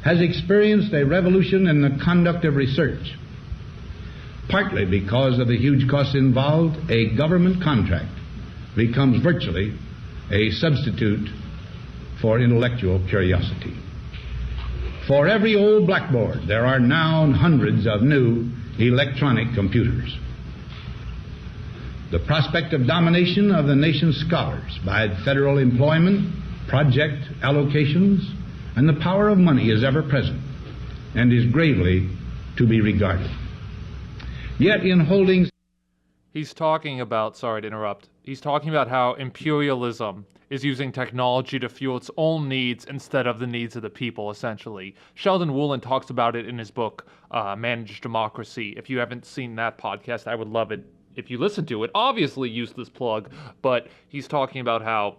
has experienced a revolution in the conduct of research. Partly because of the huge costs involved, a government contract becomes virtually a substitute for intellectual curiosity. For every old blackboard, there are now hundreds of new electronic computers. The prospect of domination of the nation's scholars by federal employment, project allocations, and the power of money is ever present and is gravely to be regarded. Yet in holding... He's talking about, sorry to interrupt, he's talking about how imperialism is using technology to fuel its own needs instead of the needs of the people, essentially. Sheldon Woolen talks about it in his book, Managed Democracy. If you haven't seen that podcast, I would love it if you listen to it. Obviously, useless plug, but he's talking about how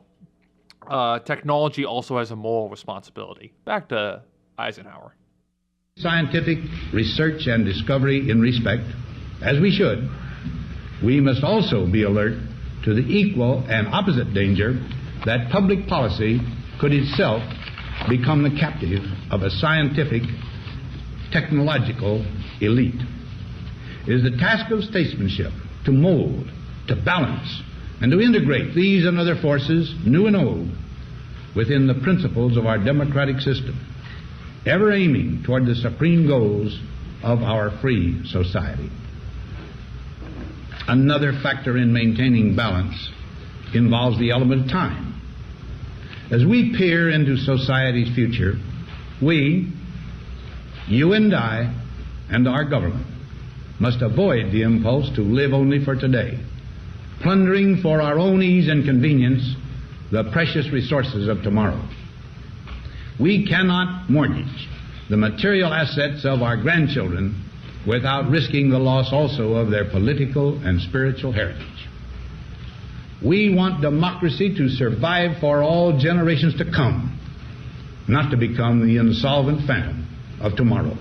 technology also has a moral responsibility. Back to Eisenhower. Scientific research and discovery in respect, as we should, we must also be alert to the equal and opposite danger that public policy could itself become the captive of a scientific, technological elite. It is the task of statesmanship to mold, to balance, and to integrate these and other forces, new and old, within the principles of our democratic system, ever aiming toward the supreme goals of our free society. Another factor in maintaining balance involves the element of time. As we peer into society's future, we, you and I, and our government must avoid the impulse to live only for today, plundering for our own ease and convenience the precious resources of tomorrow. We cannot mortgage the material assets of our grandchildren without risking the loss also of their political and spiritual heritage. We want democracy to survive for all generations to come, not to become the insolvent phantom of tomorrow.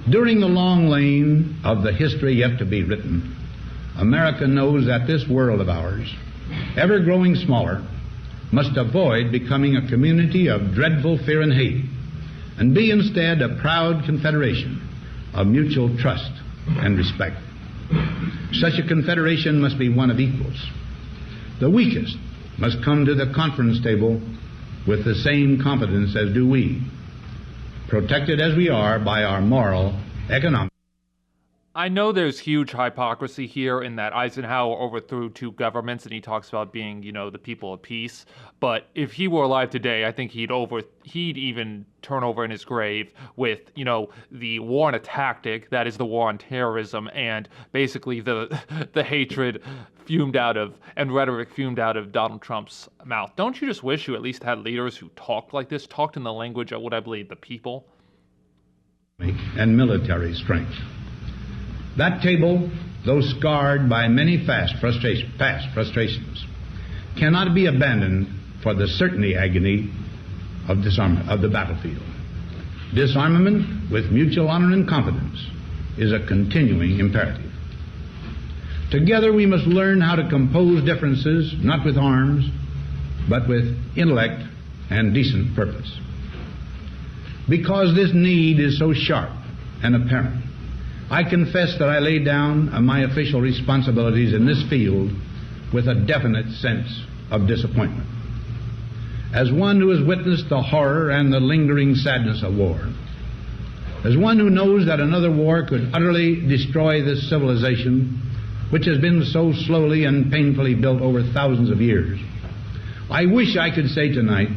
During the long lane of the history yet to be written, America knows that this world of ours, ever growing smaller, must avoid becoming a community of dreadful fear and hate, and be instead a proud confederation of mutual trust and respect. Such a confederation must be one of equals. The weakest must come to the conference table with the same confidence as do we, protected as we are by our moral, economic. I know there's huge hypocrisy here in that Eisenhower overthrew two governments and he talks about being, the people of peace. But if he were alive today, I think he'd even turn over in his grave with, the war on a tactic, that is the war on terrorism, and basically the hatred fumed out of, and rhetoric fumed out of Donald Trump's mouth. Don't you just wish you at least had leaders who talked like this, talked in the language of what I believe the people? And military strength. That table, though scarred by many past frustrations, cannot be abandoned for the certainty agony of disarmament of the battlefield. Disarmament with mutual honor and confidence is a continuing imperative. Together we must learn how to compose differences, not with arms, but with intellect and decent purpose. Because this need is so sharp and apparent, I confess that I lay down my official responsibilities in this field with a definite sense of disappointment. As one who has witnessed the horror and the lingering sadness of war, as one who knows that another war could utterly destroy this civilization which has been so slowly and painfully built over thousands of years, I wish I could say tonight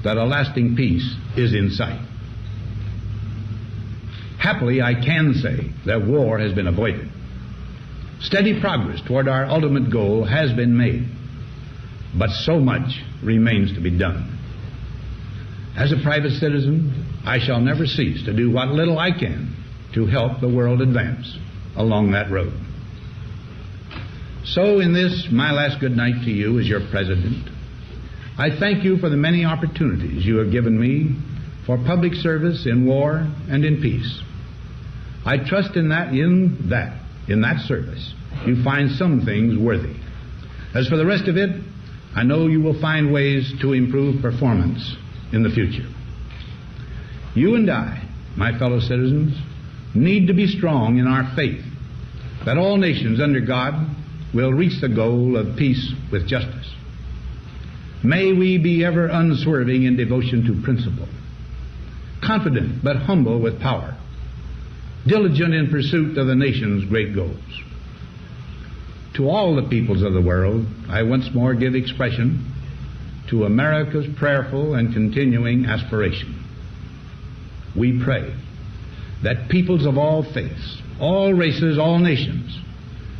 that a lasting peace is in sight. Happily, I can say that war has been avoided. Steady progress toward our ultimate goal has been made, but so much remains to be done. As a private citizen, I shall never cease to do what little I can to help the world advance along that road. So in this, my last good night to you as your president, I thank you for the many opportunities you have given me for public service in war and in peace. I trust in that service, you find some things worthy. As for the rest of it, I know you will find ways to improve performance in the future. You and I, my fellow citizens, need to be strong in our faith that all nations under God will reach the goal of peace with justice. May we be ever unswerving in devotion to principle, confident but humble with power, diligent in pursuit of the nation's great goals. To all the peoples of the world, I once more give expression to America's prayerful and continuing aspiration. We pray that peoples of all faiths, all races, all nations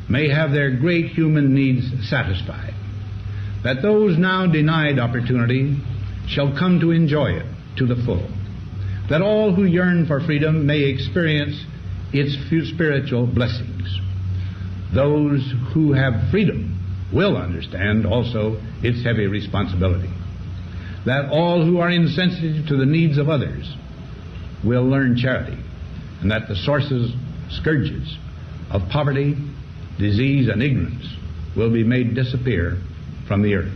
may have their great human needs satisfied, that those now denied opportunity shall come to enjoy it to the full, that all who yearn for freedom may experience its spiritual blessings. Those who have freedom will understand also its heavy responsibility, that all who are insensitive to the needs of others will learn charity, and that the scourges of poverty, disease, and ignorance will be made disappear from the earth,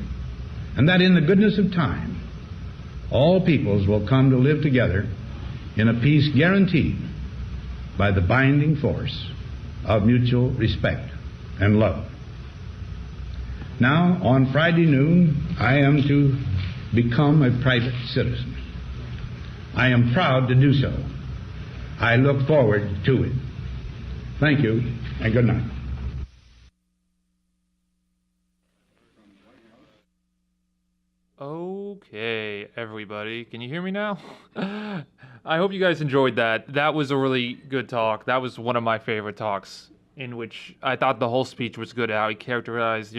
and that in the goodness of time all peoples will come to live together in a peace guaranteed by the binding force of mutual respect and love. Now, on Friday noon, I am to become a private citizen. I am proud to do so. I look forward to it. Thank you, and good night. Okay, everybody, can you hear me now? I hope you guys enjoyed that. That was a really good talk. That was one of my favorite talks, in which I thought the whole speech was good, how he characterized,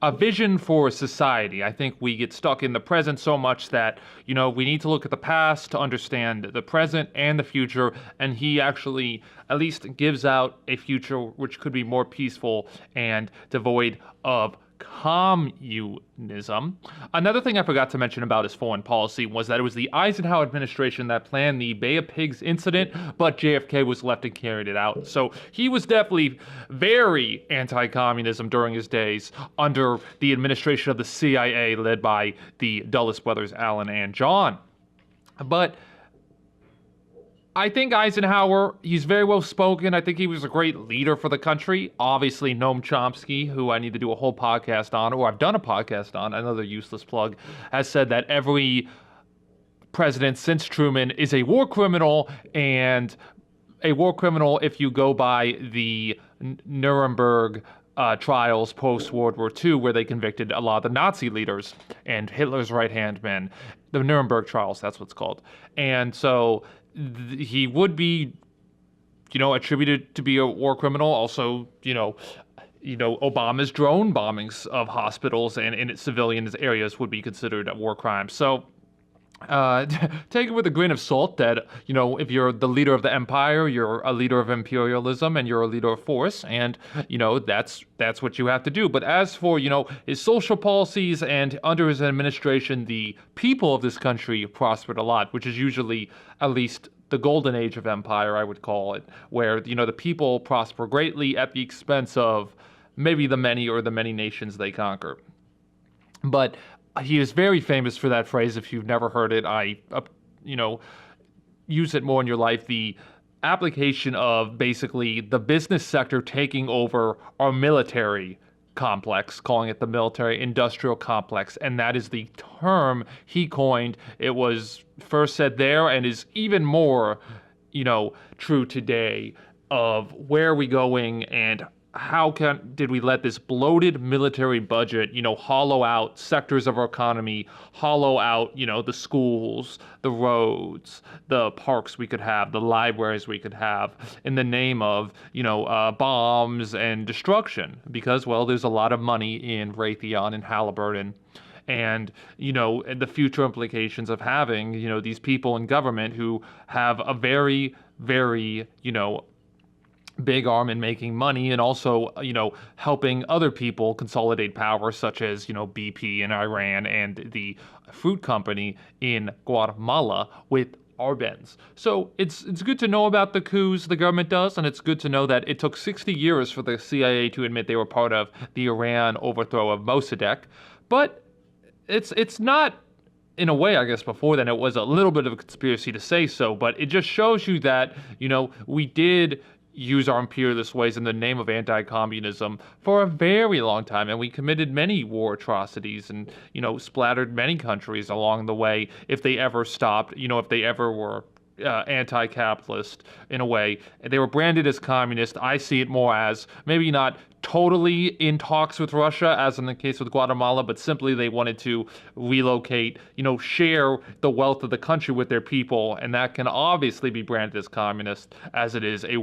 a vision for society. I think we get stuck in the present so much that, we need to look at the past to understand the present and the future, and he actually at least gives out a future which could be more peaceful and devoid of communism. Another thing I forgot to mention about his foreign policy was that it was the Eisenhower administration that planned the Bay of Pigs incident, but JFK was left and carried it out. So he was definitely very anti-communism during his days under the administration of the CIA led by the Dulles brothers, Alan and John. But I think Eisenhower, he's very well spoken. I think he was a great leader for the country. Obviously, Noam Chomsky, who I need to do a whole podcast on, or I've done a podcast on, another useless plug, has said that every president since Truman is a war criminal, and a war criminal if you go by the Nuremberg trials post-World War II, where they convicted a lot of the Nazi leaders and Hitler's right-hand men. The Nuremberg trials, that's what's called. And so he would be, attributed to be a war criminal. Also, Obama's drone bombings of hospitals and in civilian areas would be considered a war crime. So take it with a grain of salt that, if you're the leader of the empire, you're a leader of imperialism and you're a leader of force, and, that's what you have to do. But as for, his social policies, and under his administration, the people of this country prospered a lot, which is usually at least the golden age of empire, I would call it, where, the people prosper greatly at the expense of maybe the many nations they conquer. But he is very famous for that phrase. If you've never heard it, use it more in your life. The application of basically the business sector taking over our military complex, calling it the military industrial complex. And that is the term he coined. It was first said there and is even more, true today, of where are we going and how did we let this bloated military budget, hollow out sectors of our economy, hollow out, the schools, the roads, the parks we could have, the libraries we could have, in the name of, bombs and destruction. Because, well, there's a lot of money in Raytheon and Halliburton. And, the future implications of having, these people in government who have a very, very, big arm in making money, and also, helping other people consolidate power, such as, BP in Iran and the fruit company in Guatemala with Arbenz. So it's good to know about the coups the government does, and it's good to know that it took 60 years for the CIA to admit they were part of the Iran overthrow of Mossadegh. But it's not, in a way, I guess before then, it was a little bit of a conspiracy to say so, but it just shows you that, we did use our imperialist ways in the name of anti-communism for a very long time, and we committed many war atrocities and, splattered many countries along the way if they ever stopped, if they ever were anti-capitalist in a way. They were branded as communist. I see it more as maybe not totally in talks with Russia, as in the case with Guatemala, but simply they wanted to relocate, share the wealth of the country with their people, and that can obviously be branded as communist, as it is a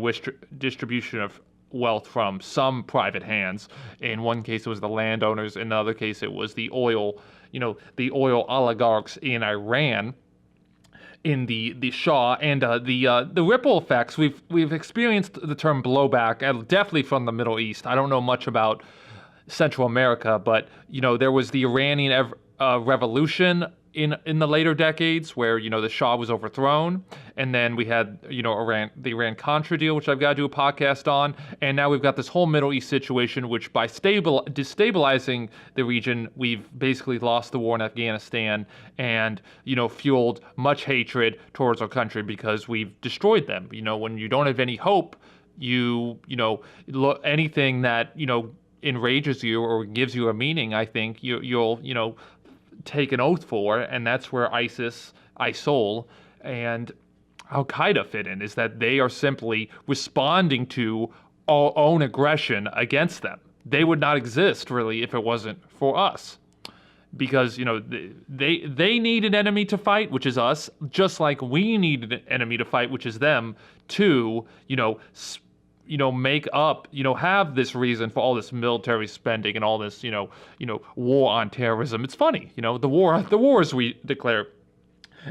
distribution of wealth from some private hands. In one case, it was the landowners. In another case, it was the oil, the oil oligarchs in Iran, in the Shah, and the ripple effects. We've experienced the term blowback, definitely from the Middle East. I don't know much about Central America, but there was the Iranian revolution in the later decades, where the Shah was overthrown, and then we had the Iran-Contra deal, which I've got to do a podcast on, and now we've got this whole Middle East situation, which by destabilizing the region, we've basically lost the war in Afghanistan, and fueled much hatred towards our country because we've destroyed them. When you don't have any hope, anything that enrages you or gives you a meaning, I think you'll take an oath for, and that's where ISIL, and Al-Qaeda fit in, is that they are simply responding to our own aggression against them. They would not exist, really, if it wasn't for us. Because, they need an enemy to fight, which is us, just like we need an enemy to fight, which is them, to, make up, have this reason for all this military spending and all this, war on terrorism. It's funny, the wars we declare.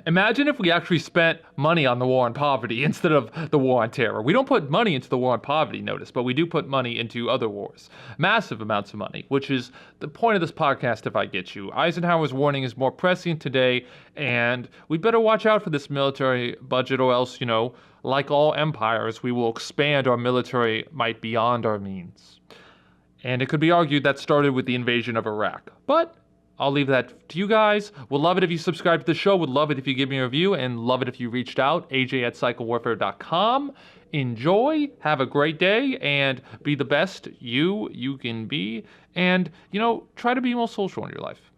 Imagine if we actually spent money on the war on poverty instead of the war on terror. We don't put money into the war on poverty, notice, but we do put money into other wars. Massive amounts of money, which is the point of this podcast, if I get you. Eisenhower's warning is more prescient today, and we better watch out for this military budget, or else, like all empires, we will expand our military might beyond our means. And it could be argued that started with the invasion of Iraq. But I'll leave that to you guys. Would love it if you subscribe to the show. Would love it if you give me a review, and love it if you reached out. AJ@psychowarfare.com. Enjoy, have a great day, and be the best you can be. And, try to be more social in your life.